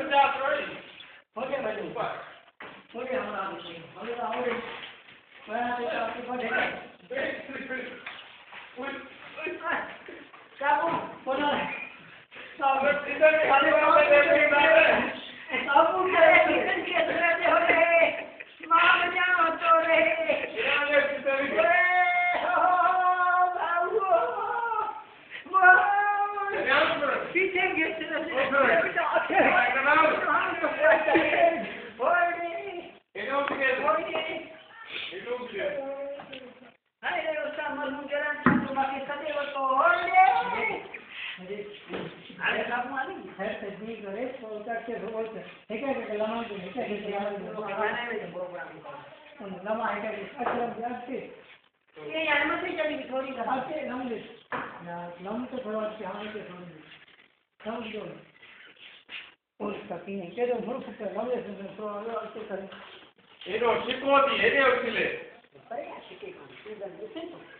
हो गया भाई हो गया हमारा हमें तो आओगे मैं तो आपके पास है क्या बोल रहा है सब इधर खाली बात है सब किचन के अंदर हो रहे मां बजा तो रहे पीछे ये यार मत चली थोड़ी लम तो थोड़ा समझो और कभी नहीं के तो मुर्ख पे लगे से तो करे ये रो शिकोती ये ने उठले अरे शिके को